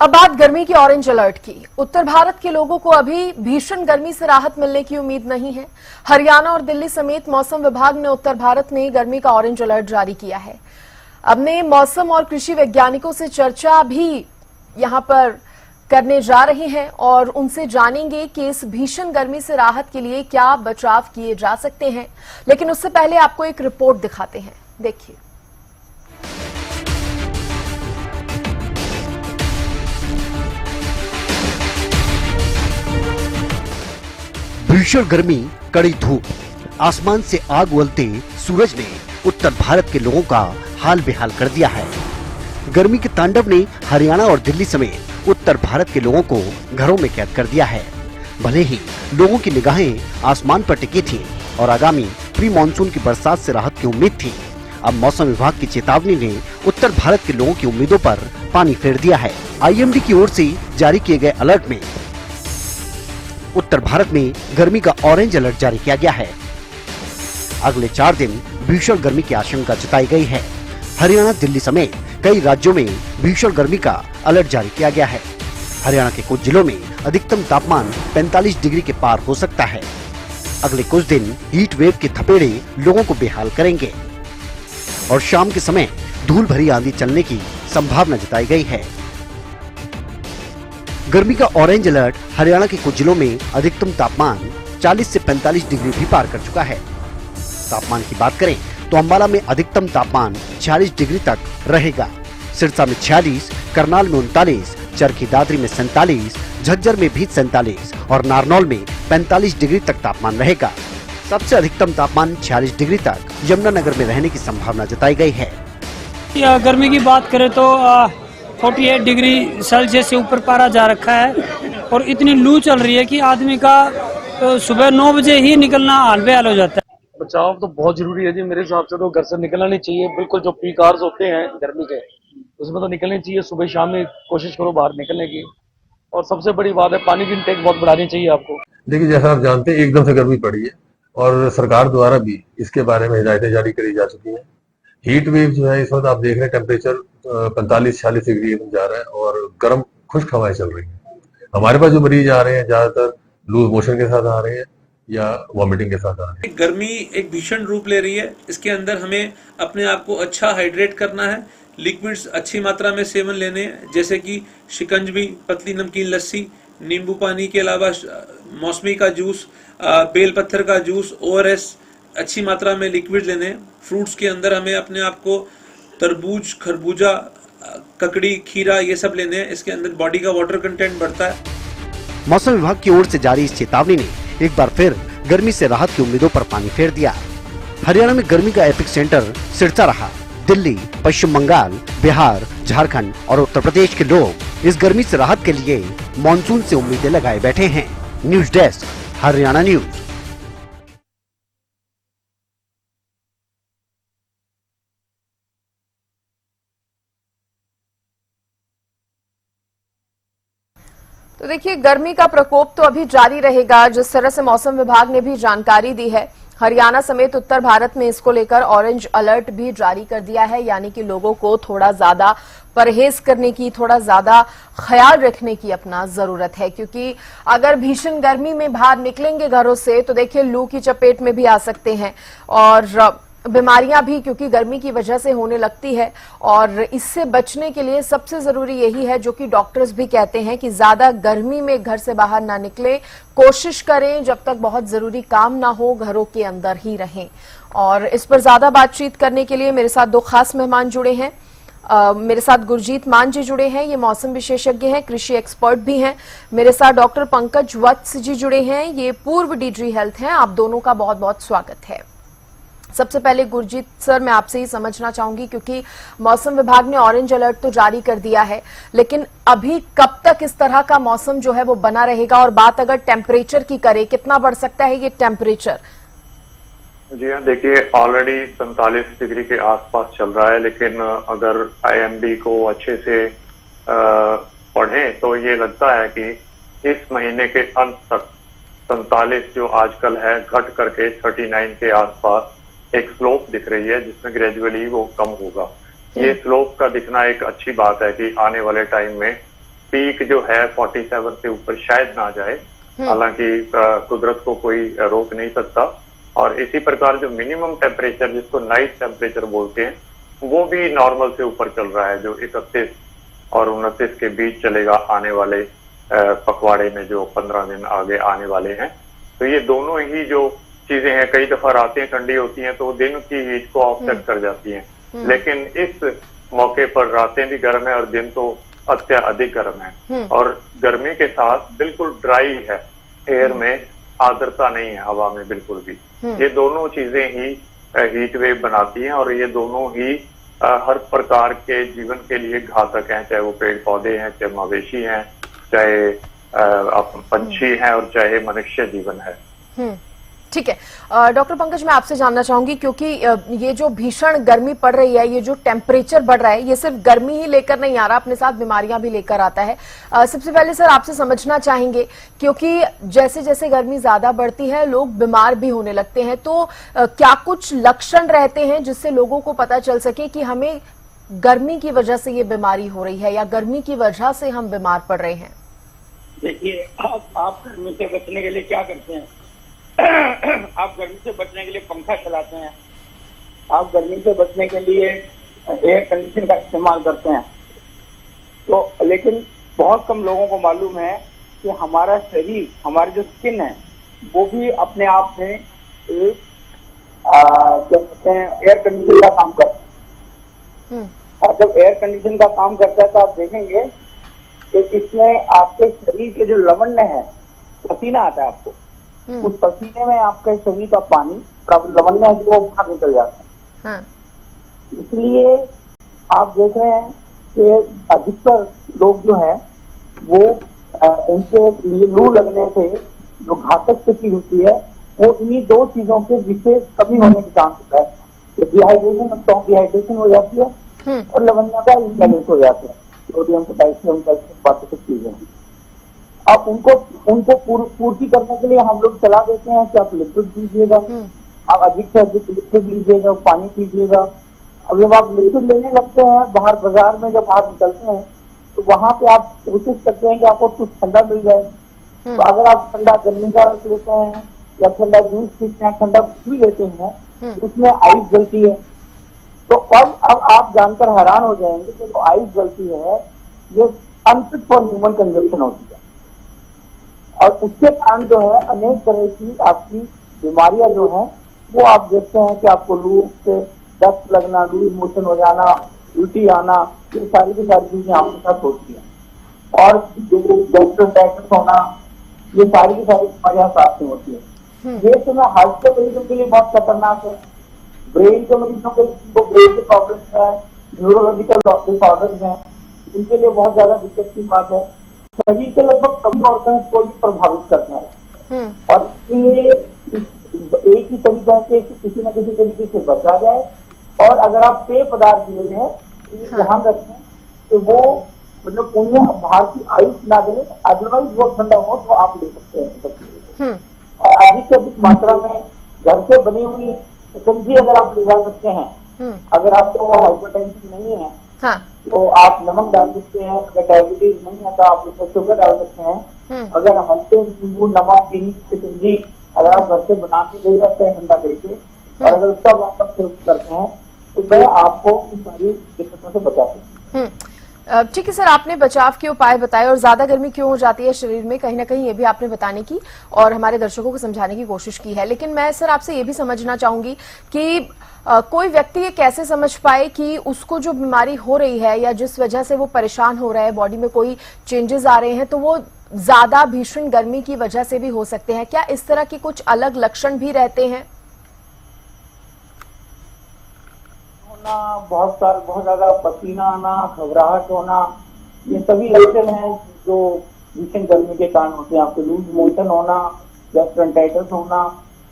अब बात गर्मी की ऑरेंज अलर्ट की। उत्तर भारत के लोगों को अभी भीषण गर्मी से राहत मिलने की उम्मीद नहीं है। हरियाणा और दिल्ली समेत मौसम विभाग ने उत्तर भारत में गर्मी का ऑरेंज अलर्ट जारी किया है। अपने मौसम और कृषि वैज्ञानिकों से चर्चा भी यहां पर करने जा रहे हैं और उनसे जानेंगे कि इस भीषण गर्मी से राहत के लिए क्या बचाव किए जा सकते हैं। लेकिन उससे पहले आपको एक रिपोर्ट दिखाते हैं, देखिए। भीषण गर्मी, कड़ी धूप, आसमान से आग उगलते सूरज ने उत्तर भारत के लोगों का हाल बेहाल कर दिया है। गर्मी के तांडव ने हरियाणा और दिल्ली समेत उत्तर भारत के लोगों को घरों में कैद कर दिया है। भले ही लोगों की निगाहें आसमान पर टिकी थीं और आगामी प्री मानसून की बरसात से राहत की उम्मीद थी, अब मौसम विभाग की चेतावनी ने उत्तर भारत के लोगों की उम्मीदों पर पानी फेर दिया है। आईएमडी की ओर से जारी किए गए अलर्ट में उत्तर भारत में गर्मी का ऑरेंज अलर्ट जारी किया गया है। अगले 4 दिन भीषण गर्मी की आशंका जताई गई है। हरियाणा, दिल्ली समेत कई राज्यों में भीषण गर्मी का अलर्ट जारी किया गया है। हरियाणा के कुछ जिलों में अधिकतम तापमान 45 डिग्री के पार हो सकता है। अगले कुछ दिन हीट वेव के थपेड़े लोगों को बेहाल करेंगे और शाम के समय धूल भरी आंधी चलने की संभावना जताई गई है। गर्मी का ऑरेंज अलर्ट हरियाणा के कुछ जिलों में अधिकतम तापमान 40 से 45 डिग्री भी पार कर चुका है। तापमान की बात करें तो अंबाला में अधिकतम तापमान 46 डिग्री तक रहेगा। सिरसा में 46, करनाल में 39, चरखी दादरी में 47, झज्जर में भी 47 और नारनौल में 45 डिग्री तक तापमान रहेगा। सबसे अधिकतम तापमान 46 डिग्री तक यमुनानगर में रहने की संभावना जताई गई है। गर्मी की बात करें तो 48 डिग्री सेल्सियस से ऊपर पारा जा रखा है और इतनी लू चल रही है कि आदमी का सुबह 9 बजे ही निकलना हाल बेहाल हो जाता है। बचाव तो बहुत जरूरी है जी। मेरे हिसाब से तो घर से निकलना नहीं चाहिए। बिल्कुल जो पीक आवर्स होते हैं गर्मी के, उसमें तो निकलना चाहिए। सुबह शाम में कोशिश करो बाहर निकलने की। और सबसे बड़ी बात है, पानी की इंटेक बहुत बढ़ानी चाहिए आपको। देखिए, जैसा आप जानते हैं एकदम से गर्मी पड़ी है और सरकार द्वारा भी इसके बारे में हिदायतें जारी करी जा चुकी हैं। हीट वेव जो है इस वक्त आप देख रहे हैं टेम्परेचर 45-46 डिग्री जा रहा है और गर्म खुश्क हवाएं चल रही हैं। हमारे पास जो मरीज आ रहे हैं ज्यादातर लूज मोशन के साथ आ रहे हैं या वॉमिटिंग के साथ आ रहे हैं। गर्मी एक भीषण रूप ले रही है। इसके अंदर हमें अपने आप को अच्छा हाइड्रेट करना है। लिक्विड्स अच्छी मात्रा में सेवन लेने हैं, जैसे कि शिकंजवी, पतली नमकीन लस्सी, नींबू पानी के अलावा मौसमी का जूस, बेल पत्थर का जूस, ORS अच्छी मात्रा में लिक्विड लेने हैं। फ्रूट्स के अंदर हमें अपने आप को तरबूज, खरबूजा, ककड़ी, खीरा ये सब लेने हैं। इसके अंदर बॉडी का वाटर कंटेंट बढ़ता है। मौसम विभाग की ओर से जारी इस चेतावनी ने एक बार फिर गर्मी से राहत की उम्मीदों पर पानी फेर दिया। हरियाणा में गर्मी का एपिक सेंटर सिरसा रहा। दिल्ली, पश्चिम बंगाल, बिहार, झारखंड और उत्तर प्रदेश के लोग इस गर्मी से राहत के लिए मानसून से उम्मीदें लगाए बैठे हैं। News desk, Haryana news. तो देखिए, गर्मी का प्रकोप तो अभी जारी रहेगा। जिस तरह से मौसम विभाग ने भी जानकारी दी है, हरियाणा समेत उत्तर भारत में इसको लेकर ऑरेंज अलर्ट भी जारी कर दिया है। यानी कि लोगों को थोड़ा ज्यादा परहेज करने की, थोड़ा ज्यादा ख्याल रखने की अपना जरूरत है, क्योंकि अगर भीषण गर्मी में बाहर निकलेंगे घरों से तो देखिए लू की चपेट में भी आ सकते हैं और बीमारियां भी क्योंकि गर्मी की वजह से होने लगती है। और इससे बचने के लिए सबसे जरूरी यही है, जो कि डॉक्टर्स भी कहते हैं, कि ज्यादा गर्मी में घर से बाहर ना निकले। कोशिश करें जब तक बहुत जरूरी काम ना हो घरों के अंदर ही रहें। और इस पर ज्यादा बातचीत करने के लिए मेरे साथ 2 खास मेहमान जुड़े हैं। मेरे साथ गुरजीत मान जी जुड़े हैं, ये मौसम विशेषज्ञ हैं, कृषि एक्सपर्ट भी हैं। मेरे साथ डॉक्टर पंकज वत्स जी जुड़े हैं, ये पूर्व DG हेल्थ हैं। आप दोनों का बहुत बहुत स्वागत है। सबसे पहले गुरजीत सर, मैं आपसे ही समझना चाहूंगी, क्योंकि मौसम विभाग ने ऑरेंज अलर्ट तो जारी कर दिया है, लेकिन अभी कब तक इस तरह का मौसम जो है वो बना रहेगा? और बात अगर टेम्परेचर की करें, कितना बढ़ सकता है ये टेम्परेचर? जी हाँ, देखिए ऑलरेडी 47 डिग्री के आसपास चल रहा है, लेकिन अगर IMD को अच्छे से पढ़ें तो ये लगता है कि इस महीने के अंत तक 47 जो आजकल है घट करके 39 के आसपास एक स्लोप दिख रही है, जिसमें ग्रेजुअली वो कम होगा। ये स्लोप का दिखना एक अच्छी बात है कि आने वाले टाइम में पीक जो है 47 से ऊपर शायद ना जाए, हालांकि कुदरत को कोई रोक नहीं सकता। और इसी प्रकार जो मिनिमम टेम्परेचर जिसको नाइट टेम्परेचर बोलते हैं, वो भी नॉर्मल से ऊपर चल रहा है, जो 31 और 29 के बीच चलेगा आने वाले पखवाड़े में, जो 15 दिन आगे आने वाले हैं। तो ये दोनों ही जो चीजें हैं, कई दफा रातें ठंडी होती हैं तो दिन की हीट को ऑफसेट कर जाती हैं, लेकिन इस मौके पर रातें भी गर्म है और दिन तो अत्यधिक गर्म है। और गर्मी के साथ बिल्कुल ड्राई है, एयर में आर्द्रता नहीं है हवा में बिल्कुल भी। ये दोनों चीजें ही हीट वेव बनाती हैं और ये दोनों ही हर प्रकार के जीवन के लिए घातक हैं, चाहे वो पेड़ पौधे हैं, चाहे मवेशी हैं, चाहे पंछी हैं और चाहे मनुष्य जीवन है। ठीक है डॉक्टर पंकज, मैं आपसे जानना चाहूंगी, क्योंकि ये जो भीषण गर्मी पड़ रही है, ये जो टेम्परेचर बढ़ रहा है, ये सिर्फ गर्मी ही लेकर नहीं आ रहा, अपने साथ बीमारियां भी लेकर आता है। सबसे पहले सर आपसे समझना चाहेंगे, क्योंकि जैसे जैसे गर्मी ज्यादा बढ़ती है लोग बीमार भी होने लगते हैं, तो क्या कुछ लक्षण रहते हैं जिससे लोगों को पता चल सके कि हमें गर्मी की वजह से ये बीमारी हो रही है या गर्मी की वजह से हम बीमार पड़ रहे हैं? देखिए, आप गर्मी से बचने के लिए क्या करते हैं? आप गर्मी से बचने के लिए पंखा चलाते हैं, आप गर्मी से बचने के लिए एयर कंडीशन का इस्तेमाल करते हैं। तो लेकिन बहुत कम लोगों को मालूम है कि हमारा शरीर, हमारी जो स्किन है, वो भी अपने आप में एक क्या कहते हैं, एयर कंडीशन का काम करता है। और जब एयर कंडीशन का काम करता है तो आप देखेंगे कि इसमें आपके शरीर के जो लवण्य है, पसीना आता है आपको, उस पसीने में आपके शरीर का पानी लवण्य है जो बाहर निकल जाता है। इसलिए आप देख रहे हैं कि अधिकतर लोग जो है वो उनके लू लगने से जो घातक स्थिति होती है, वो इन्हीं दो चीजों के विशेष कमी होने के चांस होता है। डिहाइड्रेशन हो जाती है और लवण्य का इम्बैलेंस हो जाता है, सोडियम पोटेशियम कैल्शियम बाकी सब चीजें। अब उनको पूर्ति करने के लिए हम लोग सलाह देते हैं कि आप लिक्विड पीजिएगा, आप अधिक से अधिक लिक्विड लीजिएगा, पानी पीजिएगा। अब जब आप लिक्विड लेने लगते हैं बाहर बाजार में, जब आप निकलते हैं तो वहां पे आप कोशिश करते हैं कि आपको कुछ ठंडा मिल जाए। तो अगर आप ठंडा गन्ने का रस लेते हैं या ठंडा जूस पीते हैं, ठंडा कुछ भी लेते हैं, उसमें आइस जलती है। तो अब आप जानकर हैरान हो जाएंगे कि जो आइस जलती है ये अनफिट फॉर ह्यूमन कंजप्शन होती है, और उसके कारण जो है अनेक तरह की आपकी बीमारियां जो हैं वो आप देखते हैं कि आपको लू से दस्त लगना, लूज मोशन हो जाना, उल्टी आना, ये सारी की सारी चीजें आपके साथ होती हैं। और गैस्ट्रोएंटेराइटिस होना, ये सारी की सारी बीमारियां साथ में होती है। ये समय हार्ट के मरीजों के लिए बहुत खतरनाक है, ब्रेन के मरीजों के लिए ब्रेन के प्रॉब्लम है, न्यूरोलॉजिकल डिसऑर्डर्स हैं, इनके लिए बहुत ज्यादा दिक्कत की बात है। शरीर के लगभग सभी ऑर्गन्स को भी प्रभावित करता है, और इसलिए एक ही तरीका है कि किसी न किसी तरीके से बचा जाए। और अगर आप पेय पदार्थ ले रहे हैं, ध्यान रखें कि वो मतलब उन्हें बाहर की आइस ना दें, अदरवाइज वो ठंडा हो तो आप ले सकते हैं। और अधिक से अधिक मात्रा में घर से बनी हुई सब्जी अगर आप ले जा सकते हैं, अगर आपको हाइपरटेंशन नहीं है तो आप नमक डाल सकते हैं, अगर डायबिटीज नहीं है तो आप उसमें शुगर डाल सकते हैं। अगर हल्के नींबू नमक की सब्जी अगर आप घर से बना के ले जाते हैं ठंडा करके, और अगर उसका वापस करते हैं तो वह आपको इन सारी दिक्कतों से बचा सकते हैं। ठीक है सर, आपने बचाव के उपाय बताए और ज्यादा गर्मी क्यों हो जाती है शरीर में, कहीं ना कहीं ये भी आपने बताने की और हमारे दर्शकों को समझाने की कोशिश की है। लेकिन मैं सर आपसे ये भी समझना चाहूंगी कि कोई व्यक्ति ये कैसे समझ पाए कि उसको जो बीमारी हो रही है या जिस वजह से वो परेशान हो रहा है, बॉडी में कोई चेंजेस आ रहे हैं, तो वो ज्यादा भीषण गर्मी की वजह से भी हो सकते हैं। क्या इस तरह के कुछ अलग लक्षण भी रहते हैं? बहुत ज्यादा पसीना आना, घबराहट होना, ये सभी लक्षण हैं जो भीषण गर्मी के कारण होते हैं। आपको लूज मोशन होना, गैस्ट्रोएंटेराइटिस होना,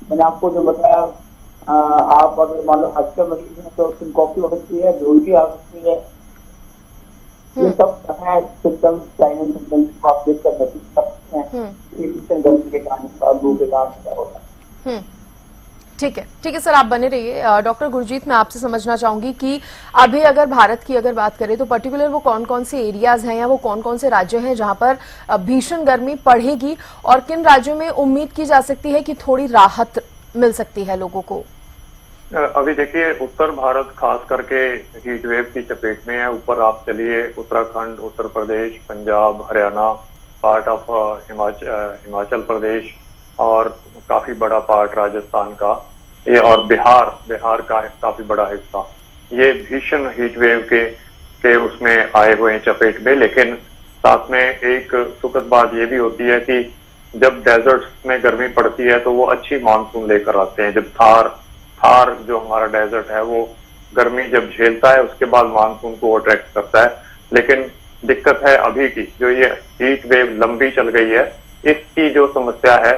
मैंने आपको जो बताया, आप अगर मान लो हार्ट के मरीज हैं तो सिनकोपी हो सकती है, उल्टी आ सकती है, ये सब है सिम्टम्स, साइलेंट सिम्टम्स को आप देख कर सकते हैं। ये भीषण गर्मी के कारण, लू के कारण होता है। ठीक है सर, आप बने रहिए। डॉक्टर गुरजीत, मैं आपसे समझना चाहूंगी कि अभी अगर भारत की अगर बात करें तो पर्टिकुलर वो कौन कौन से एरियाज हैं या वो कौन कौन से राज्य हैं जहां पर भीषण गर्मी पड़ेगी और किन राज्यों में उम्मीद की जा सकती है कि थोड़ी राहत मिल सकती है लोगों को? अभी देखिए, उत्तर भारत खास करके हीट वेव की चपेट में है। ऊपर आप चलिए, उत्तराखंड, उत्तर प्रदेश, पंजाब, हरियाणा, पार्ट ऑफ हिमाचल प्रदेश और काफी बड़ा पार्ट राजस्थान का, ये और बिहार का काफी बड़ा हिस्सा, ये भीषण हीट वेव के उसमें आए हुए हैं चपेट में। लेकिन साथ में एक सुखद बात ये भी होती है कि जब डेजर्ट्स में गर्मी पड़ती है तो वो अच्छी मानसून लेकर आते हैं। जब थार जो हमारा डेजर्ट है वो गर्मी जब झेलता है उसके बाद मानसून को अट्रैक्ट करता है। लेकिन दिक्कत है अभी की, जो ये हीट वेव लंबी चल गई है, इसकी जो समस्या है,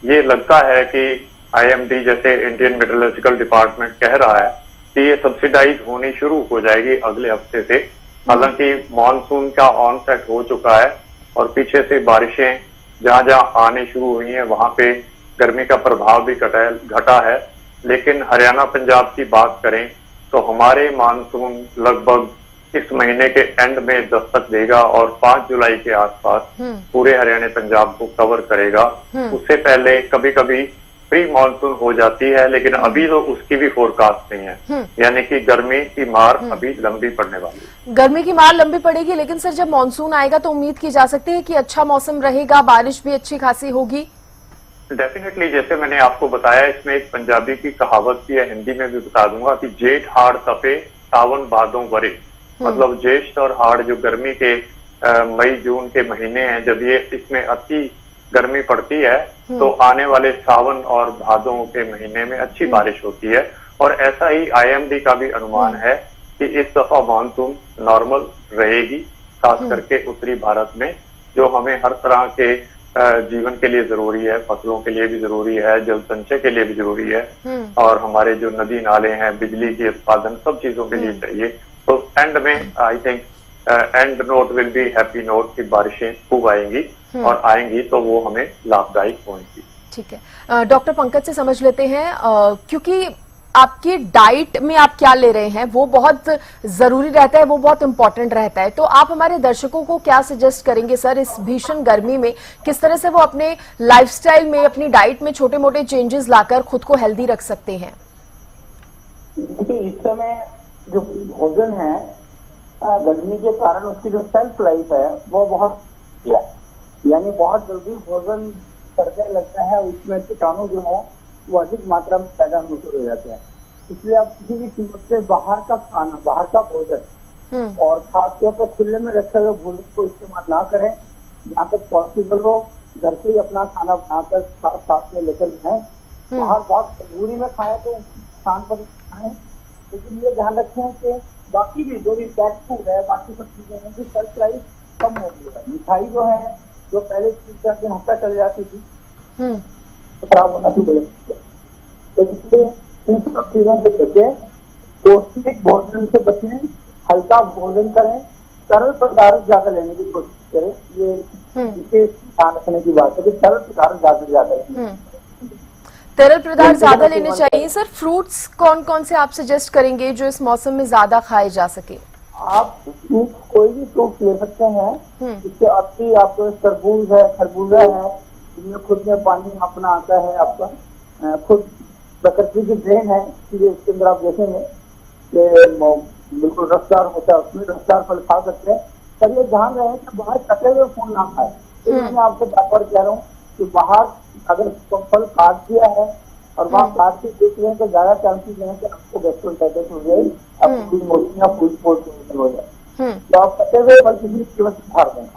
ये लगता है कि IMD जैसे इंडियन मेट्रोलॉजिकल डिपार्टमेंट कह रहा है कि ये सब्सिडाइज होनी शुरू हो जाएगी अगले हफ्ते से। हालांकि मानसून का ऑनसेट हो चुका है और पीछे से बारिशें जहां जहां आने शुरू हुई हैं वहां पे गर्मी का प्रभाव भी घटा है। लेकिन हरियाणा पंजाब की बात करें तो हमारे मानसून लगभग इस महीने के एंड में दस्तक देगा और 5 जुलाई के आसपास पूरे हरियाणा पंजाब को कवर करेगा। उससे पहले कभी कभी प्री मानसून हो जाती है, लेकिन अभी तो उसकी भी फोरकास्ट नहीं है, यानी कि गर्मी की मार अभी लंबी पड़ने वाली है। गर्मी की मार लंबी पड़ेगी, लेकिन सर जब मानसून आएगा तो उम्मीद की जा सकती है कि अच्छा मौसम रहेगा, बारिश भी अच्छी खासी होगी। डेफिनेटली, जैसे मैंने आपको बताया, इसमें एक पंजाबी की कहावत भी है, हिंदी में भी बता दूंगा कि जेठ हाड़ तपे सावन भादों वरे। मतलब ज्येष्ठ और हाड़ जो गर्मी के मई जून के महीने हैं, जब ये इसमें अति गर्मी पड़ती है तो आने वाले सावन और भादों के महीने में अच्छी बारिश होती है। और ऐसा ही IMD का भी अनुमान है कि इस दफा मानसून नॉर्मल रहेगी, खास करके उत्तरी भारत में, जो हमें हर तरह के जीवन के लिए जरूरी है, फसलों के लिए भी जरूरी है, जल संचय के लिए भी जरूरी है, और हमारे जो नदी नाले हैं, बिजली के उत्पादन, सब चीजों के लिए चाहिए। तो एंड में I think and note will be happy note कि बारिशें खूब आएंगी और आएंगी तो वो हमें लाभदायक होंगी। ठीक है, डॉक्टर पंकज से समझ लेते हैं, क्योंकि आपकी डाइट में आप क्या ले रहे हैं वो बहुत जरूरी रहता है, वो बहुत इंपॉर्टेंट रहता है। तो आप हमारे दर्शकों को क्या सजेस्ट करेंगे सर, इस भीषण गर्मी में किस तरह से वो अपने लाइफस्टाइल में, अपनी डाइट में छोटे मोटे चेंजेस लाकर खुद को हेल्दी रख सकते हैं? देखिए, इस समय जो भोजन है, गर्मी के कारण उसकी जो सेल्फ लाइफ है वो बहुत, यानी बहुत जल्दी भोजन करने लगता है, उसमें कीटाणु जो है वो अधिक मात्रा में पैदा होने शुरू हो जाते हैं। इसलिए आप किसी भी कीमत से बाहर का खाना, बाहर का भोजन और खासतौर पर खुले में रखे हुए भोजन को इस्तेमाल ना करें। जहाँ तक पॉसिबल हो घर से ही अपना खाना बनाकर साथ में लेकर जाएं। बाहर बहुत मजबूरी में खाएं तो स्थान पर खाएं, लेकिन ये ध्यान रखें कि बाकी भी जो भी पैक फूड है, बाकी सब चीजें हैं कि सेल्फ लाइफ कम हो गई है। मिठाई जो है, जो पहले 3-4 दिन हफ्ता चल जाती थी, खराब होना शुरू हो जाती है। तो इसलिए इन सब चीजों से बचें, पौष्टिक भोजन से बचें, हल्का भोजन करें, तरल पदार्थ ज्यादा लेने की कोशिश करें। ये विशेष ध्यान रखने की बात है कि तरल पदार्थ ज्यादा लें। तरल पदार्थ ज्यादा लेने चाहिए। सर फ्रूट्स कौन कौन से आप सजेस्ट करेंगे जो इस मौसम में ज्यादा खाए जा सके? आप फ्रूट, कोई भी फ्रूट ले सकते हैं। इसके अच्छी आपको तरबूज है, खरबूजा है, जिनमें खुद में पानी अपना आता है, आपका खुद प्रकृति की देन है। इसलिए इसके अंदर आप देखेंगे कि बिल्कुल रसदार होता है, उसमें रसदार फल खा सकते हैं। पर ये ध्यान रहे कि बाहर कटे हुए फूल ना खाए। मैं आपको बार कह रहा हूँ कि बाहर अगर फल काट दिया है और वहाँ काट के देख रहे हैं तो ज्यादा चांसेस है कि आपको गैस्ट्रोएंटेराइटिस हो जाए, आपको मोटी या फूड पॉइजनिंग हो जाए। तो आप कटे हुए फल किसी कीमत से फाड़ देना।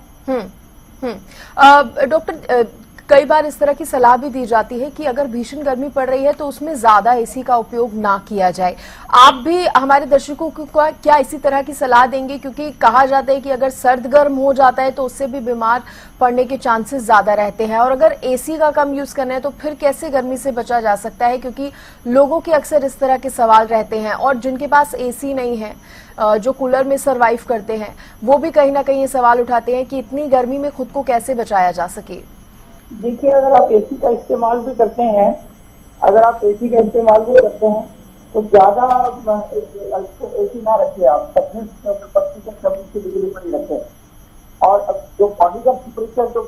डॉक्टर, कई बार इस तरह की सलाह भी दी जाती है कि अगर भीषण गर्मी पड़ रही है तो उसमें ज्यादा एसी का उपयोग ना किया जाए। आप भी हमारे दर्शकों को क्या इसी तरह की सलाह देंगे? क्योंकि कहा जाता है कि अगर सर्द गर्म हो जाता है तो उससे भी बीमार पड़ने के चांसेस ज्यादा रहते हैं, और अगर एसी का कम यूज करना है तो फिर कैसे गर्मी से बचा जा सकता है? क्योंकि लोगों के अक्सर इस तरह के सवाल रहते हैं, और जिनके पास एसी नहीं है, जो कूलर में सरवाइव करते हैं, वो भी कहीं ना कहीं ये सवाल उठाते हैं कि इतनी गर्मी में खुद को कैसे बचाया जा सके। देखिए, अगर आप एसी का इस्तेमाल भी करते हैं अगर आप एसी का इस्तेमाल भी करते हैं तो ज्यादा एसी ना रखिए, आप 25 डिग्री पर ही रखें। और अब जो बॉडी का टेम्परेचर जो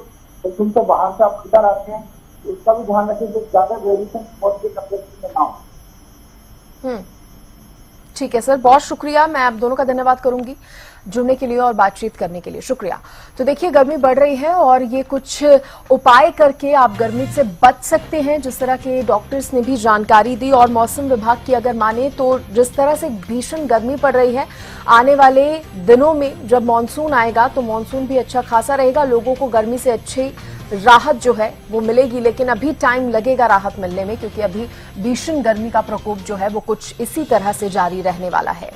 बेडरूम से बाहर से आप अंदर आते हैं उसका भी ध्यान रखें कि ज्यादा वेरिएशन बॉडी के टेम्परेचर में ना हो। ठीक है सर, बहुत शुक्रिया। मैं आप दोनों का धन्यवाद करूंगी जुड़ने के लिए और बातचीत करने के लिए, शुक्रिया। तो देखिए, गर्मी बढ़ रही है और ये कुछ उपाय करके आप गर्मी से बच सकते हैं, जिस तरह के डॉक्टर्स ने भी जानकारी दी। और मौसम विभाग की अगर माने तो जिस तरह से भीषण गर्मी पड़ रही है, आने वाले दिनों में जब मानसून आएगा तो मानसून भी अच्छा खासा रहेगा, लोगों को गर्मी से अच्छी राहत जो है वो मिलेगी। लेकिन अभी टाइम लगेगा राहत मिलने में, क्योंकि अभी भीषण गर्मी का प्रकोप जो है वो कुछ इसी तरह से जारी रहने वाला है।